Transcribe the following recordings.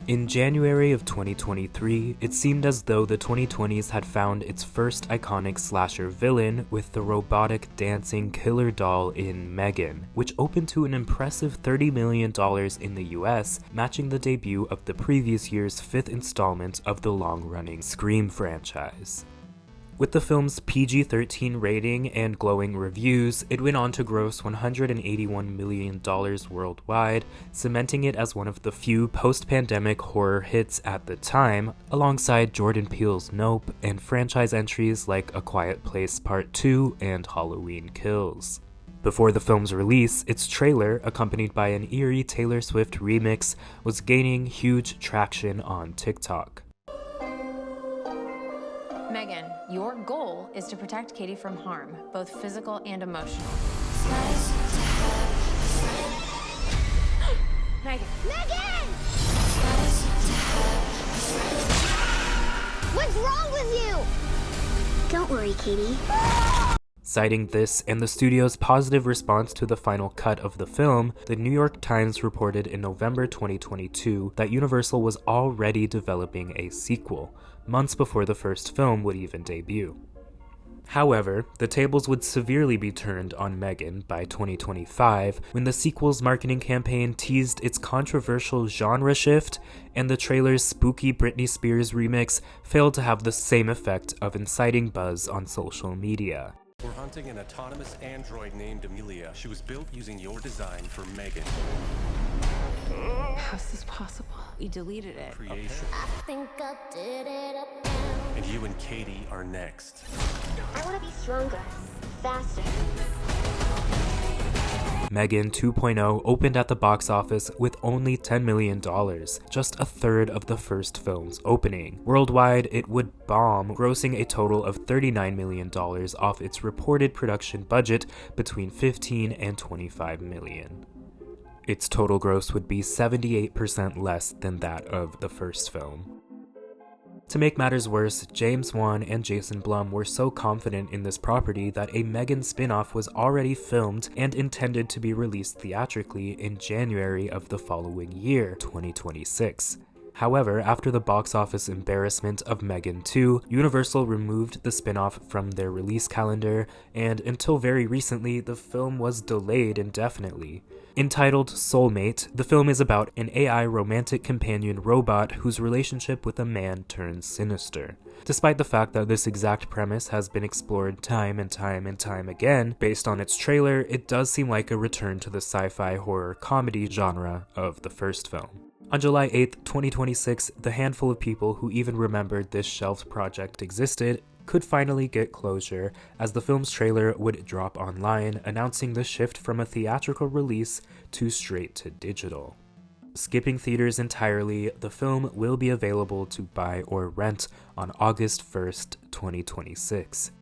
In January of 2023, it seemed as though the 2020s had found its first iconic slasher villain with the robotic dancing killer doll in M3GAN, which opened to an impressive $30 million in the US, matching the debut of the previous year's fifth installment of the long-running Scream franchise. With the film's PG-13 rating and glowing reviews, it went on to gross $181 million worldwide, cementing it as one of the few post-pandemic horror hits at the time, alongside Jordan Peele's Nope and franchise entries like A Quiet Place Part 2 and Halloween Kills. Before the film's release, its trailer, accompanied by an eerie Taylor Swift remix, was gaining huge traction on TikTok. M3GAN, your goal is to protect Katie from harm, both physical and emotional. M3GAN! M3GAN! What's wrong with you? Don't worry, Katie. Citing this and the studio's positive response to the final cut of the film, the New York Times reported in November 2022 that Universal was already developing a sequel, months before the first film would even debut. However, the tables would severely be turned on M3GAN by 2025 when the sequel's marketing campaign teased its controversial genre shift, and the trailer's spooky Britney Spears remix failed to have the same effect of inciting buzz on social media. We're hunting an autonomous android named Amelia. She was built using your design for M3GAN. How is this possible? We deleted it. Creation. I think I did it up. And you and Katie are next. I want to be stronger, faster. M3GAN 2.0 opened at the box office with only $10 million, just a third of the first film's opening. Worldwide, it would bomb, grossing a total of $39 million off its reported production budget between $15 and $25 million. Its total gross would be 78% less than that of the first film. To make matters worse, James Wan and Jason Blum were so confident in this property that a M3GAN spin-off was already filmed and intended to be released theatrically in January of the following year, 2026. However, after the box office embarrassment of M3GAN 2, Universal removed the spin-off from their release calendar, and until very recently, the film was delayed indefinitely. Entitled Soulmate, the film is about an AI romantic companion robot whose relationship with a man turns sinister. Despite the fact that this exact premise has been explored time and time again, based on its trailer, it does seem like a return to the sci-fi horror comedy genre of the first film. On July 8, 2026, the handful of people who even remembered this shelved project existed could finally get closure, as the film's trailer would drop online, announcing the shift from a theatrical release to straight to digital. Skipping theaters entirely, the film will be available to buy or rent on August 1st, 2026.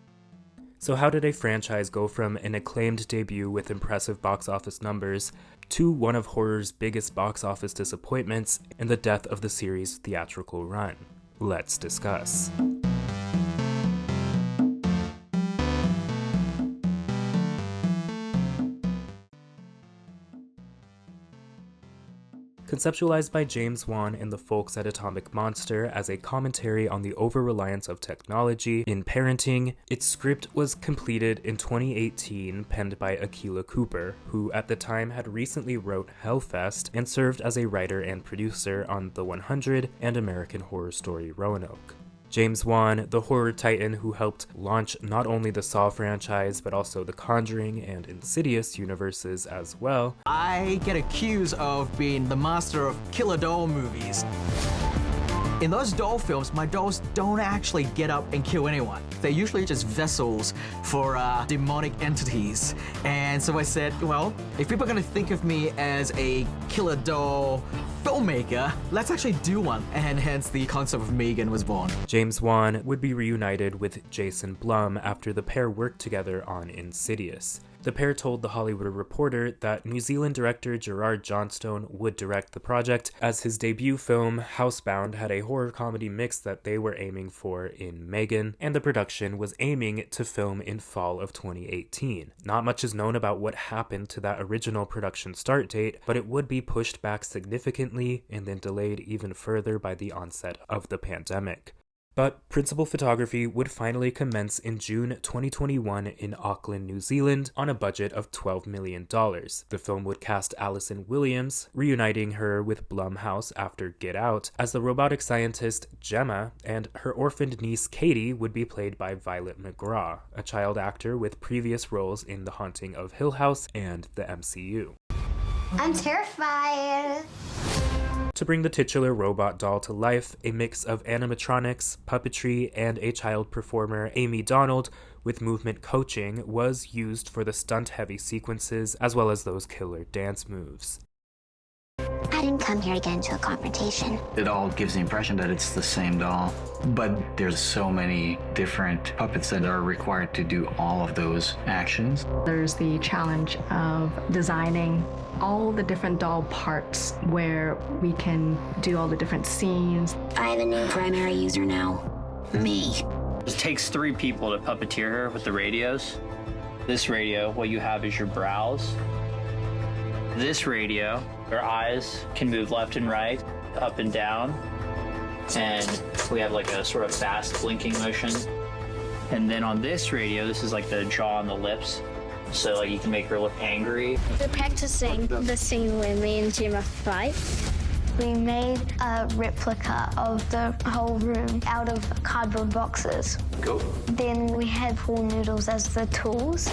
So how did a franchise go from an acclaimed debut with impressive box office numbers to one of horror's biggest box office disappointments and the death of the series' theatrical run? Let's discuss. Conceptualized by James Wan and the folks at Atomic Monster as a commentary on the over-reliance of technology in parenting, its script was completed in 2018, penned by Akilah Cooper, who at the time had recently wrote Hellfest and served as a writer and producer on The 100 and American Horror Story Roanoke. James Wan, the horror titan who helped launch not only the Saw franchise, but also the Conjuring and Insidious universes as well. I get accused of being the master of killer doll movies. In those doll films, my dolls don't actually get up and kill anyone. They're usually just vessels for demonic entities. And so I said, well, if people are gonna think of me as a killer doll filmmaker, let's actually do one. And hence the concept of M3GAN was born. James Wan would be reunited with Jason Blum after the pair worked together on Insidious. The pair told The Hollywood Reporter that New Zealand director Gerard Johnstone would direct the project, as his debut film, Housebound, had a horror comedy mix that they were aiming for in M3GAN, and the production was aiming to film in fall of 2018. Not much is known about what happened to that original production start date, but it would be pushed back significantly and then delayed even further by the onset of the pandemic. But principal photography would finally commence in June 2021 in Auckland, New Zealand, on a budget of $12 million. The film would cast Alison Williams, reuniting her with Blumhouse after Get Out, as the robotic scientist Gemma, and her orphaned niece Katie would be played by Violet McGraw, a child actor with previous roles in The Haunting of Hill House and the MCU. I'm terrified. To bring the titular robot doll to life, a mix of animatronics, puppetry, and a child performer, Amy Donald, with movement coaching, was used for the stunt-heavy sequences as well as those killer dance moves. I didn't come here to get into a confrontation. It all gives the impression that it's the same doll, but there's so many different puppets that are required to do all of those actions. There's the challenge of designing all the different doll parts where we can do all the different scenes. I have a new primary user now. Me. It takes 3 people to puppeteer her with the radios. This radio, what you have is your brows. This radio, her eyes can move left and right, up and down. And we have like a sort of fast blinking motion. And then on this radio, this is like the jaw and the lips. So like you can make her look angry. We're practicing the scene where me and Gemma fight. We made a replica of the whole room out of cardboard boxes. Go. Then we had pool noodles as the tools.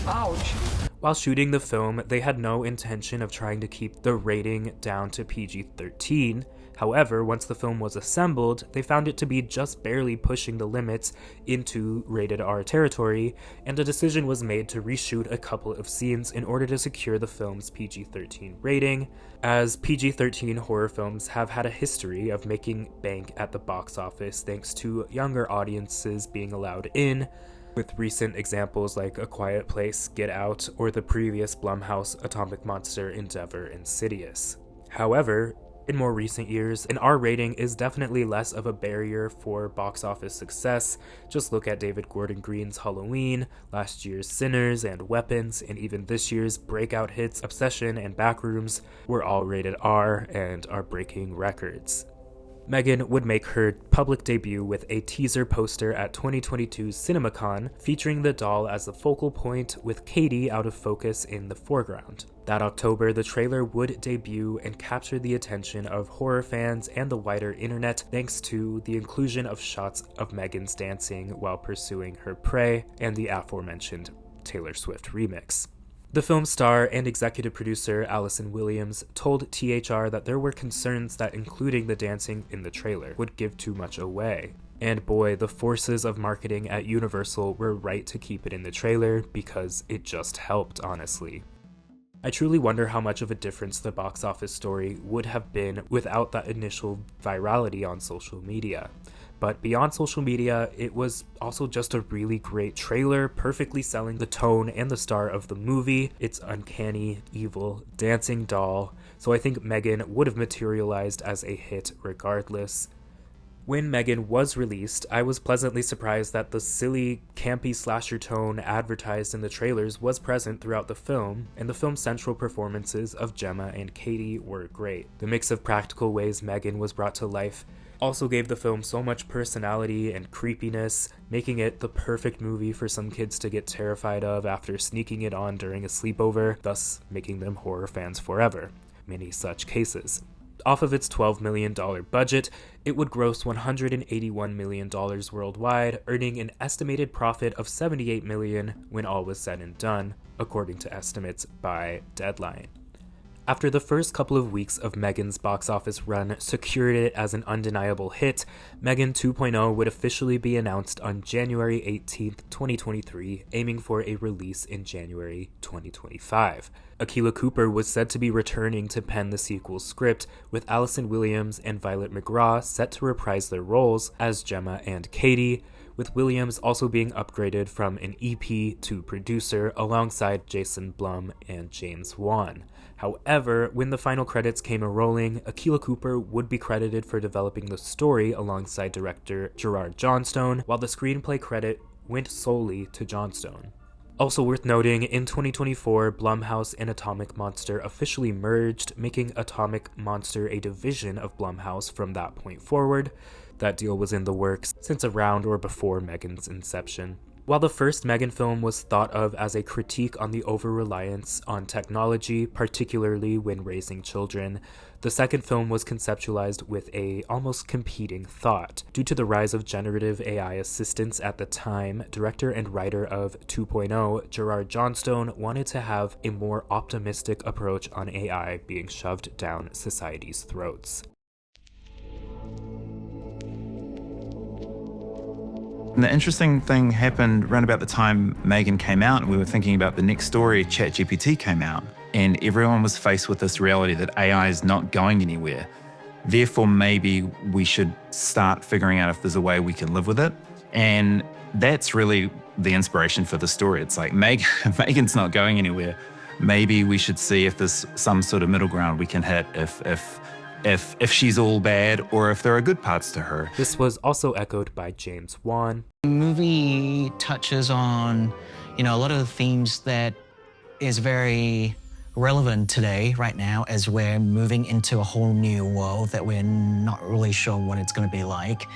Ouch. While shooting the film, they had no intention of trying to keep the rating down to PG-13. However, once the film was assembled, they found it to be just barely pushing the limits into rated R territory, and a decision was made to reshoot a couple of scenes in order to secure the film's PG-13 rating, as PG-13 horror films have had a history of making bank at the box office thanks to younger audiences being allowed in, with recent examples like A Quiet Place, Get Out, or the previous Blumhouse Atomic Monster Endeavor Insidious. However, in more recent years, an R rating is definitely less of a barrier for box office success. Just look at David Gordon Green's Halloween, last year's Sinners and Weapons, and even this year's breakout hits Obsession and Backrooms were all rated R and are breaking records. M3GAN would make her public debut with a teaser poster at 2022's CinemaCon, featuring the doll as the focal point with Katie out of focus in the foreground. That October, the trailer would debut and capture the attention of horror fans and the wider internet thanks to the inclusion of shots of M3GAN's dancing while pursuing her prey and the aforementioned Taylor Swift remix. The film star and executive producer Alison Williams told THR that there were concerns that including the dancing in the trailer would give too much away. And boy, the forces of marketing at Universal were right to keep it in the trailer because it just helped, honestly. I truly wonder how much of a difference the box office story would have been without that initial virality on social media. But beyond social media, it was also just a really great trailer, perfectly selling the tone and the star of the movie, its uncanny, evil, dancing doll, so I think M3GAN would have materialized as a hit regardless. When M3GAN was released, I was pleasantly surprised that the silly, campy slasher tone advertised in the trailers was present throughout the film, and the film's central performances of Gemma and Katie were great. The mix of practical ways M3GAN was brought to life also gave the film so much personality and creepiness, making it the perfect movie for some kids to get terrified of after sneaking it on during a sleepover, thus making them horror fans forever. Many such cases. Off of its $12 million budget, it would gross $181 million worldwide, earning an estimated profit of $78 million when all was said and done, according to estimates by Deadline. After the first couple of weeks of M3GAN's box office run secured it as an undeniable hit, M3GAN 2.0 would officially be announced on January 18th, 2023, aiming for a release in January 2025. Akilah Cooper was said to be returning to pen the sequel script, with Allison Williams and Violet McGraw set to reprise their roles as Gemma and Katie, with Williams also being upgraded from an EP to producer alongside Jason Blum and James Wan. However, when the final credits came a-rolling, Akilah Cooper would be credited for developing the story alongside director Gerard Johnstone, while the screenplay credit went solely to Johnstone. Also worth noting, in 2024, Blumhouse and Atomic Monster officially merged, making Atomic Monster a division of Blumhouse from that point forward. That deal was in the works since around or before M3GAN's inception. While the first M3GAN film was thought of as a critique on the over-reliance on technology, particularly when raising children, the second film was conceptualized with a almost competing thought. Due to the rise of generative AI assistants at the time, director and writer of 2.0, Gerard Johnstone, wanted to have a more optimistic approach on AI being shoved down society's throats. And the interesting thing happened around about the time M3GAN came out, and we were thinking about the next story, ChatGPT came out, and everyone was faced with this reality that AI is not going anywhere. Therefore, maybe we should start figuring out if there's a way we can live with it. And that's really the inspiration for the story. It's like, M3GAN's not going anywhere. Maybe we should see if there's some sort of middle ground we can hit if she's all bad or if there are good parts to her. This was also echoed by James Wan. The movie touches on, a lot of the themes that is very relevant today, right now, as we're moving into a whole new world that we're not really sure what it's going to be like.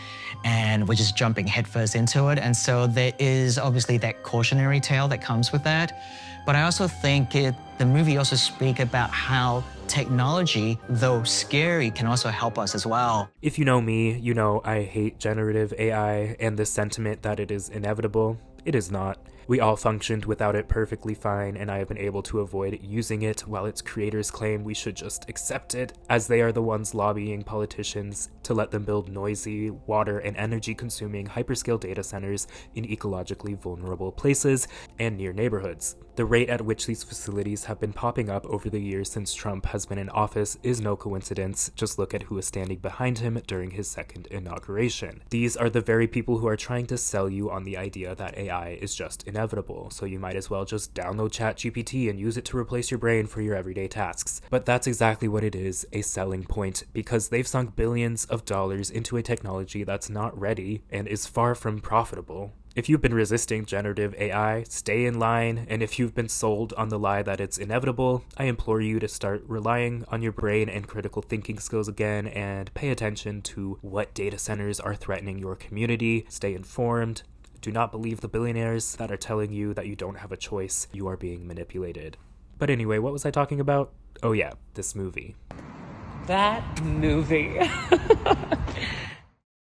And we're just jumping headfirst into it. And so there is obviously that cautionary tale that comes with that. But I also think the movie also speaks about how technology, though scary, can also help us as well. If you know me, you know I hate generative AI and the sentiment that it is inevitable. It is not. We all functioned without it perfectly fine, and I have been able to avoid using it while its creators claim we should just accept it, as they are the ones lobbying politicians to let them build noisy, water and energy-consuming hyperscale data centers in ecologically vulnerable places and near neighborhoods. The rate at which these facilities have been popping up over the years since Trump has been in office is no coincidence. Just look at who is standing behind him during his second inauguration. These are the very people who are trying to sell you on the idea that AI is just inevitable, so you might as well just download ChatGPT and use it to replace your brain for your everyday tasks. But that's exactly what it is, a selling point, because they've sunk billions of dollars into a technology that's not ready and is far from profitable. If you've been resisting generative AI, stay in line, and if you've been sold on the lie that it's inevitable, I implore you to start relying on your brain and critical thinking skills again and pay attention to what data centers are threatening your community. Stay informed. Do not believe the billionaires that are telling you that you don't have a choice. You are being manipulated. But anyway, what was I talking about? Oh yeah, this movie. That movie.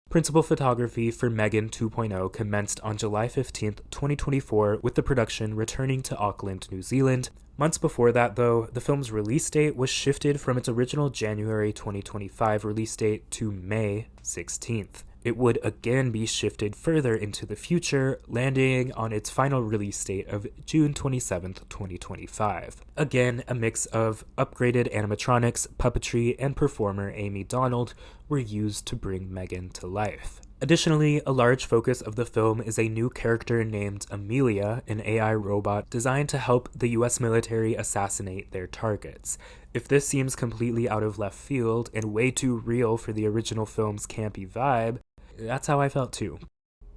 Principal photography for M3GAN 2.0 commenced on July 15, 2024, with the production returning to Auckland, New Zealand. Months before that, though, the film's release date was shifted from its original January 2025 release date to May 16th. It would again be shifted further into the future, landing on its final release date of June 27, 2025. Again, a mix of upgraded animatronics, puppetry, and performer Amy Donald were used to bring M3GAN to life. Additionally, a large focus of the film is a new character named Amelia, an AI robot designed to help the US military assassinate their targets. If this seems completely out of left field and way too real for the original film's campy vibe, that's how I felt too.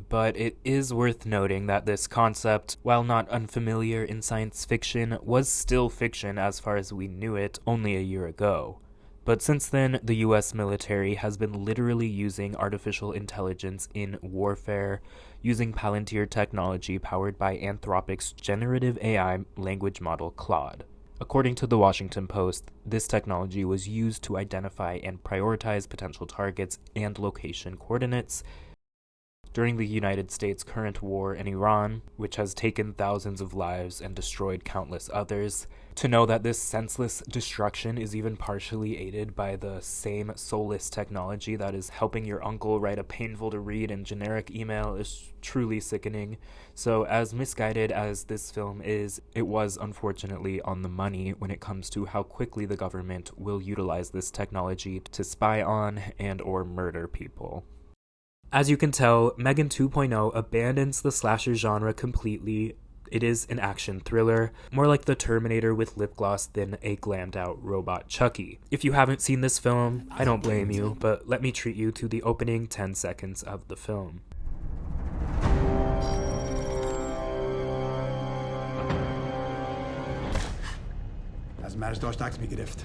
But it is worth noting that this concept, while not unfamiliar in science fiction, was still fiction as far as we knew it only a year ago. But since then, the US military has been literally using artificial intelligence in warfare, using Palantir technology powered by Anthropic's generative AI language model Claude. According to the Washington Post, this technology was used to identify and prioritize potential targets and location coordinates. during the United States' current war in Iran, which has taken thousands of lives and destroyed countless others, to know that this senseless destruction is even partially aided by the same soulless technology that is helping your uncle write a painful-to-read and generic email is truly sickening. So as misguided as this film is, it was unfortunately on the money when it comes to how quickly the government will utilize this technology to spy on and or murder people. As you can tell, M3GAN 2.0 abandons the slasher genre completely. It is an action thriller, more like the Terminator with lip gloss than a glammed out robot Chucky. If you haven't seen this film, I don't blame you, but let me treat you to the opening 10 seconds of the film. از مرز داشت عکس میگرفت.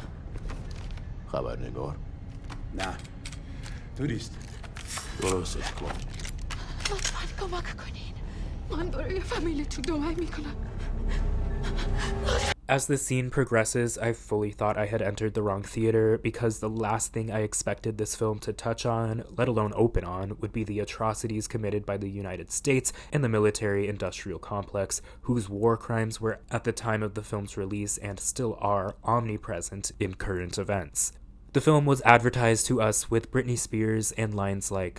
خبرنگار؟ نه. توریست. درستش کن. لطفاً کمک کنین. من برای فامیلیتون دعا میکنم. As the scene progresses, I fully thought I had entered the wrong theater because the last thing I expected this film to touch on, let alone open on, would be the atrocities committed by the United States and the military-industrial complex, whose war crimes were at the time of the film's release and still are omnipresent in current events. The film was advertised to us with Britney Spears and lines like,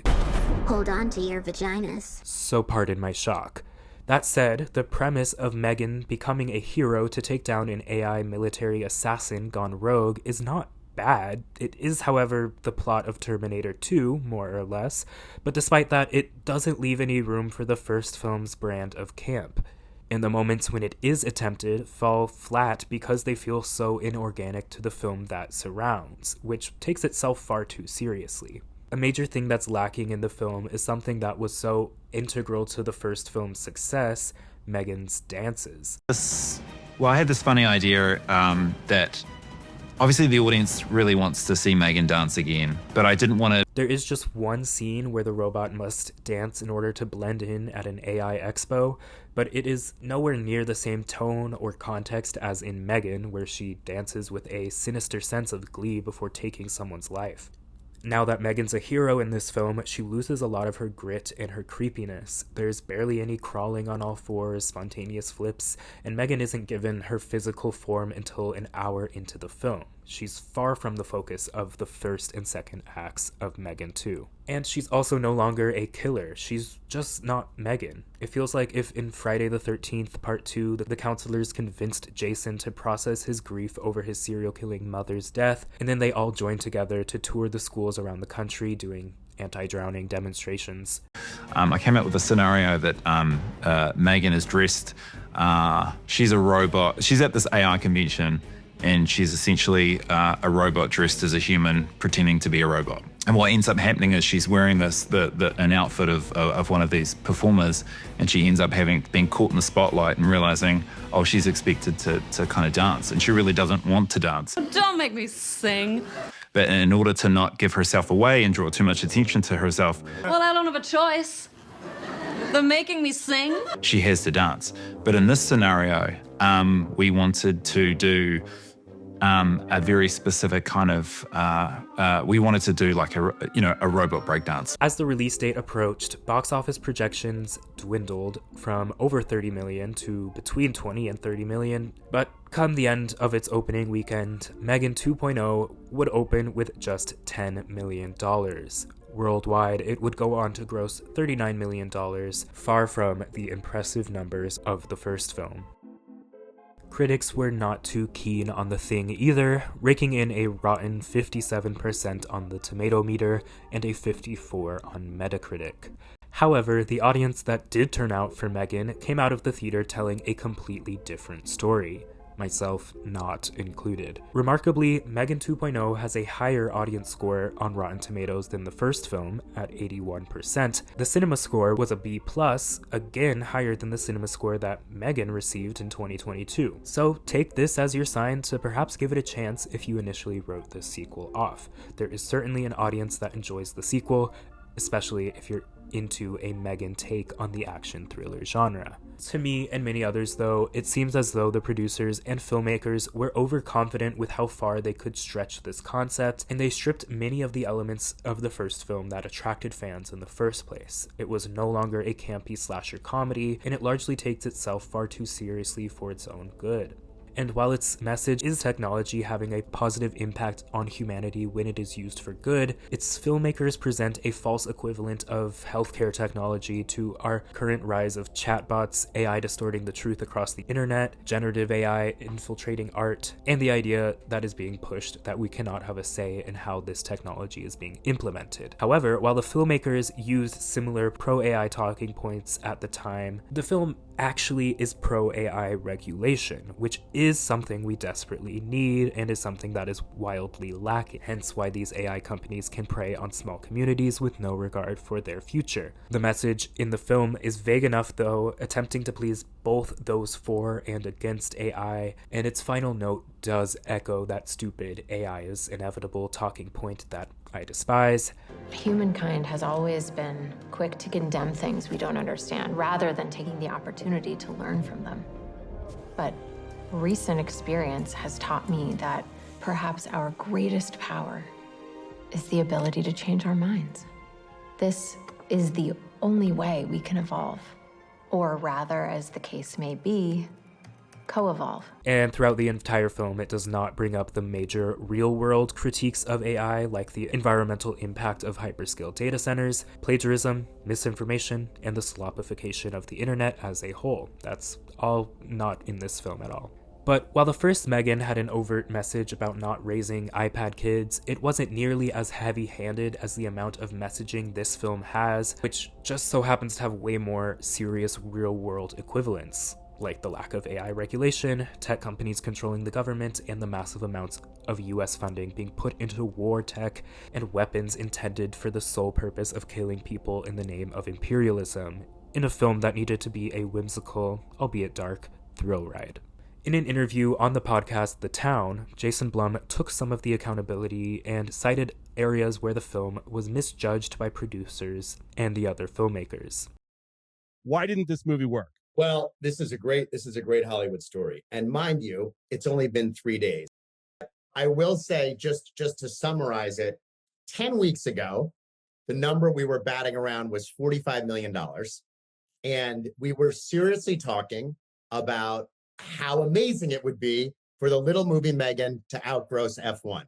"Hold on to your vaginas." So pardon my shock. That said, the premise of M3GAN becoming a hero to take down an AI military assassin gone rogue is not bad. It is, however, the plot of Terminator 2, more or less, but despite that, it doesn't leave any room for the first film's brand of camp. And the moments when it is attempted fall flat because they feel so inorganic to the film that surrounds, which takes itself far too seriously. A major thing that's lacking in the film is something that was so integral to the first film's success, M3GAN's dances. Well, I had this funny idea that obviously the audience really wants to see M3GAN dance again, but I didn't want to... There is just one scene where the robot must dance in order to blend in at an AI expo, but it is nowhere near the same tone or context as in M3GAN, where she dances with a sinister sense of glee before taking someone's life. Now that M3GAN's a hero in this film, she loses a lot of her grit and her creepiness. There's barely any crawling on all fours, spontaneous flips, and M3GAN isn't given her physical form until an hour into the film. She's far from the focus of the first and second acts of M3GAN 2. And she's also no longer a killer. She's just not M3GAN. It feels like if in Friday the 13th Part 2, the counselors convinced Jason to process his grief over his serial-killing mother's death, and then they all joined together to tour the schools around the country doing anti-drowning demonstrations. I came up with a scenario that M3GAN is dressed, she's a robot, she's at this AI convention, and she's essentially a robot dressed as a human pretending to be a robot. And what ends up happening is she's wearing an outfit of one of these performers, and she ends up being caught in the spotlight and realizing, oh, she's expected to kind of dance, and she really doesn't want to dance. Don't make me sing. But in order to not give herself away and draw too much attention to herself, well, I don't have a choice. They're making me sing. She has to dance. But in this scenario, we wanted to do a very specific kind of, we wanted to do like a robot breakdance. As the release date approached, box office projections dwindled from over 30 million to between 20 and 30 million, but come the end of its opening weekend, M3GAN 2.0 would open with just $10 million. Worldwide, it would go on to gross $39 million, far from the impressive numbers of the first film. Critics were not too keen on the thing either, raking in a rotten 57% on the tomato meter and a 54 on Metacritic. However, the audience that did turn out for M3GAN came out of the theater telling a completely different story, myself not included. Remarkably, M3GAN 2.0 has a higher audience score on Rotten Tomatoes than the first film at 81%. The cinema score was a B+, again higher than the cinema score that M3GAN received in 2022. So take this as your sign to perhaps give it a chance if you initially wrote the sequel off. There is certainly an audience that enjoys the sequel, especially if you're into a M3GAN take on the action thriller genre. To me and many others though, it seems as though the producers and filmmakers were overconfident with how far they could stretch this concept, and they stripped many of the elements of the first film that attracted fans in the first place. It was no longer a campy slasher comedy, and it largely takes itself far too seriously for its own good. And while its message is technology having a positive impact on humanity when it is used for good, its filmmakers present a false equivalent of healthcare technology to our current rise of chatbots, AI distorting the truth across the internet, generative AI infiltrating art, and the idea that is being pushed that we cannot have a say in how this technology is being implemented. However, while the filmmakers used similar pro-AI talking points at the time, the film actually is pro-AI regulation, which is something we desperately need and is something that is wildly lacking, hence why these AI companies can prey on small communities with no regard for their future. The message in the film is vague enough though, attempting to please both those for and against AI, and its final note does echo that stupid AI is inevitable talking point that I despise. Humankind has always been quick to condemn things we don't understand, rather than taking the opportunity to learn from them. But recent experience has taught me that perhaps our greatest power is the ability to change our minds. This is the only way we can evolve, or rather, as the case may be, co-evolve. And throughout the entire film, it does not bring up the major real-world critiques of AI, like the environmental impact of hyperscale data centers, plagiarism, misinformation, and the slopification of the internet as a whole. That's all not in this film at all. But while the first M3GAN had an overt message about not raising iPad kids, it wasn't nearly as heavy-handed as the amount of messaging this film has, which just so happens to have way more serious real-world equivalents, like the lack of AI regulation, tech companies controlling the government, and the massive amounts of US funding being put into war tech and weapons intended for the sole purpose of killing people in the name of imperialism, in a film that needed to be a whimsical, albeit dark, thrill ride. In an interview on the podcast The Town, Jason Blum took some of the accountability and cited areas where the film was misjudged by producers and the other filmmakers. Why didn't this movie work? Well, this is a great Hollywood story. And mind you, it's only been 3 days. I will say, just to summarize it, 10 weeks ago, the number we were batting around was $45 million. And we were seriously talking about how amazing it would be for the little movie M3GAN to outgross F1.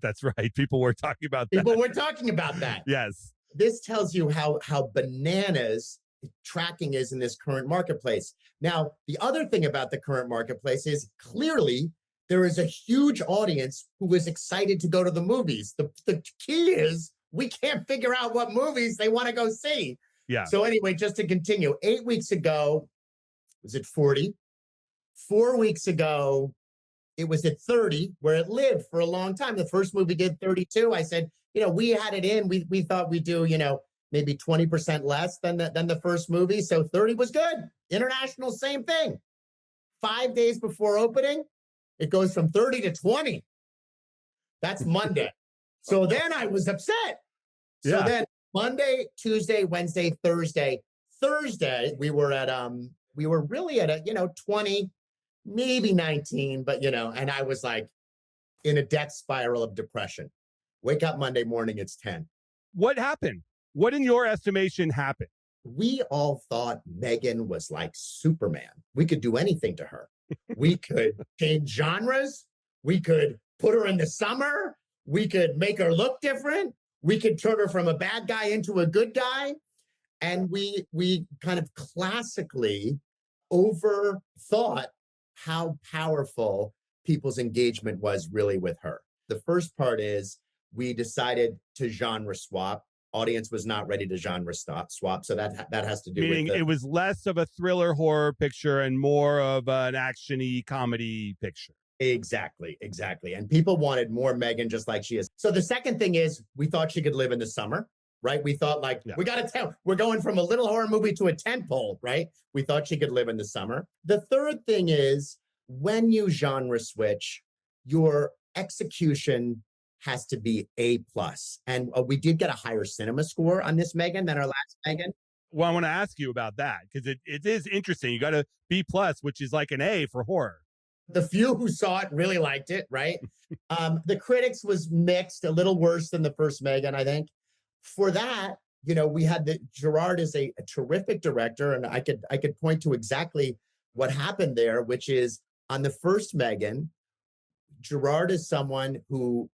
That's right. People were talking about that. People were talking about that. Yes. This tells you how bananas tracking is in this current marketplace. Now, the other thing about the current marketplace is clearly there is a huge audience who is excited to go to the movies. The key is we can't figure out what movies they want to go see. Yeah. So anyway, just to continue, 8 weeks ago, was it 40? 4 weeks ago, it was at 30, where it lived for a long time. The first movie did 32. I said, we had it in. We thought we'd do, maybe 20% less than the first movie. So 30 was good. International, same thing. 5 days before opening, it goes from 30 to 20. That's Monday. So then I was upset. So then Monday, Tuesday, Wednesday, Thursday. Thursday, we were really at a, 20, maybe 19, but, and I was like in a death spiral of depression. Wake up Monday morning, it's 10. What happened? What, in your estimation, happened? We all thought M3GAN was like Superman. We could do anything to her. We could change genres. We could put her in the summer. We could make her look different. We could turn her from a bad guy into a good guy. And we kind of classically overthought how powerful people's engagement was really with her. The first part is we decided to genre swap. Audience was not ready to genre swap, so that has to do Meaning with it was less of a thriller horror picture and more of an action-y comedy picture. Exactly. And people wanted more M3GAN just like she is. So the second thing is we thought she could live in the summer, right? We thought we got to tell, we're going from a little horror movie to a tentpole, right? We thought she could live in the summer. The third thing is when you genre switch, your execution has to be A+. And we did get a higher cinema score on this M3GAN than our last M3GAN. Well, I want to ask you about that because it is interesting. You got a B+, which is like an A for horror. The few who saw it really liked it, right? The critics was mixed, a little worse than the first M3GAN, I think. For that, you know, we had Gerard is a terrific director, and I could point to exactly what happened there, which is on the first M3GAN, Gerard is someone who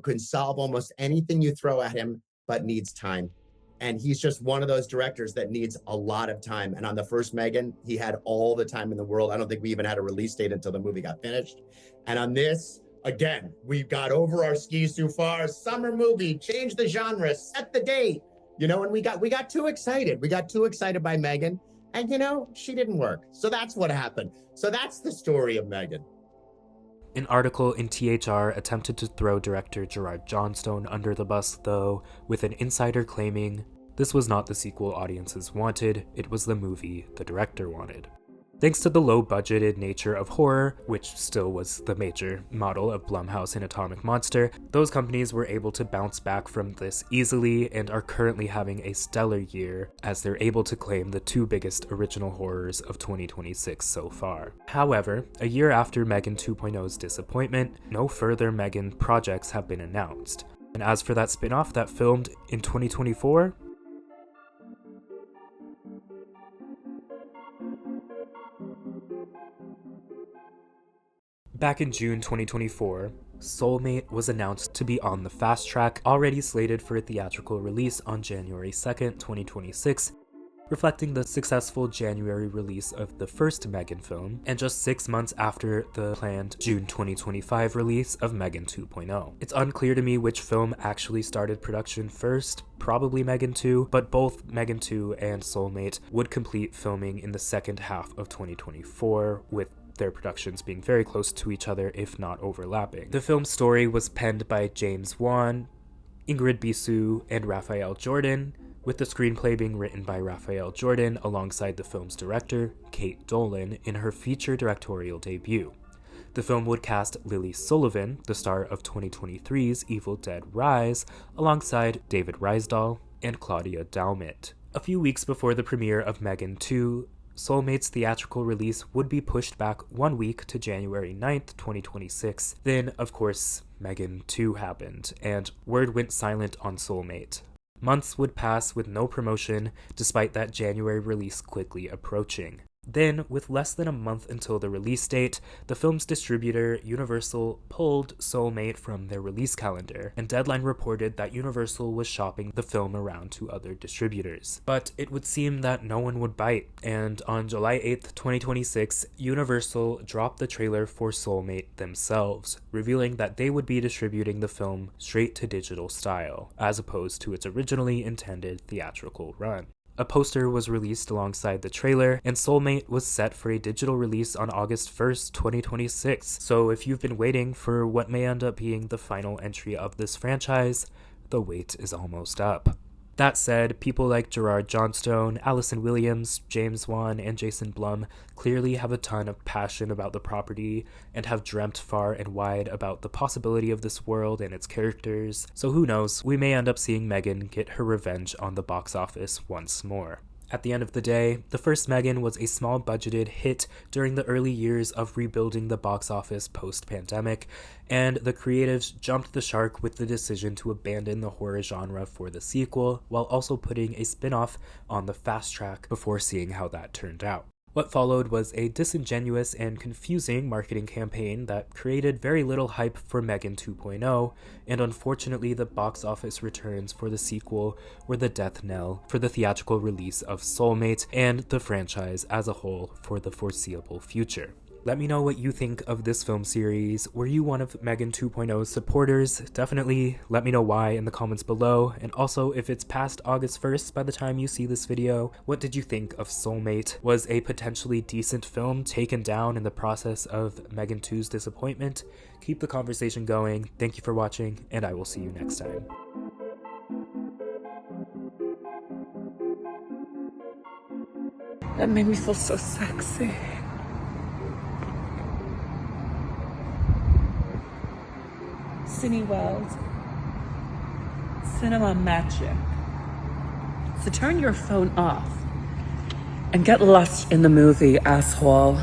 can solve almost anything you throw at him, but needs time. And he's just one of those directors that needs a lot of time. And on the first M3GAN, he had all the time in the world. I don't think we even had a release date until the movie got finished. And on this, again, we got over our skis too far. Summer movie, change the genre, set the date. You know, and we got too excited. We got too excited by M3GAN, and you know, she didn't work. So that's what happened. So that's the story of M3GAN. An article in THR attempted to throw director Gerard Johnstone under the bus, though, with an insider claiming this was not the sequel audiences wanted, it was the movie the director wanted. Thanks to the low-budgeted nature of horror, which still was the major model of Blumhouse and Atomic Monster, those companies were able to bounce back from this easily and are currently having a stellar year as they're able to claim the two biggest original horrors of 2026 so far. However, a year after M3GAN 2.0's disappointment, no further M3GAN projects have been announced. And as for that spin-off that filmed in 2024, back in June 2024, Soulmate was announced to be on the fast track, already slated for a theatrical release on January 2nd, 2026, reflecting the successful January release of the first M3GAN film, and just 6 months after the planned June 2025 release of M3GAN 2.0. It's unclear to me which film actually started production first, probably M3GAN 2, but both M3GAN 2 and Soulmate would complete filming in the second half of 2024, with their productions being very close to each other, if not overlapping. The film's story was penned by James Wan, Ingrid Bisou, and Raphael Jordan, with the screenplay being written by Raphael Jordan alongside the film's director, Kate Dolan, in her feature directorial debut. The film would cast Lily Sullivan, the star of 2023's Evil Dead Rise, alongside David Rysdahl and Claudia Daumit. A few weeks before the premiere of M3GAN 2, Soulmate's theatrical release would be pushed back 1 week to January 9th, 2026. Then, of course, M3GAN 2 happened, and word went silent on Soulmate. Months would pass with no promotion, despite that January release quickly approaching. Then, with less than a month until the release date, the film's distributor, Universal, pulled Soulmate from their release calendar, and Deadline reported that Universal was shopping the film around to other distributors. But it would seem that no one would bite, and on July 8th, 2026, Universal dropped the trailer for Soulmate themselves, revealing that they would be distributing the film straight to digital style, as opposed to its originally intended theatrical run. A poster was released alongside the trailer, and Soulmate was set for a digital release on August 1st, 2026. So if you've been waiting for what may end up being the final entry of this franchise, the wait is almost up. That said, people like Gerard Johnstone, Allison Williams, James Wan, and Jason Blum clearly have a ton of passion about the property and have dreamt far and wide about the possibility of this world and its characters, so who knows, we may end up seeing M3GAN get her revenge on the box office once more. At the end of the day, the first M3GAN was a small-budgeted hit during the early years of rebuilding the box office post-pandemic, and the creatives jumped the shark with the decision to abandon the horror genre for the sequel, while also putting a spin-off on the fast track before seeing how that turned out. What followed was a disingenuous and confusing marketing campaign that created very little hype for M3GAN 2.0, and unfortunately the box office returns for the sequel were the death knell for the theatrical release of Soulmate and the franchise as a whole for the foreseeable future. Let me know what you think of this film series. Were you one of M3GAN 2.0's supporters? Definitely let me know why in the comments below. And also, if it's past August 1st by the time you see this video, what did you think of Soulmate? Was a potentially decent film taken down in the process of M3GAN 2's disappointment? Keep the conversation going. Thank you for watching, and I will see you next time. That made me feel so sexy. Cineworld. Cinema magic. So turn your phone off and get lost in the movie, asshole.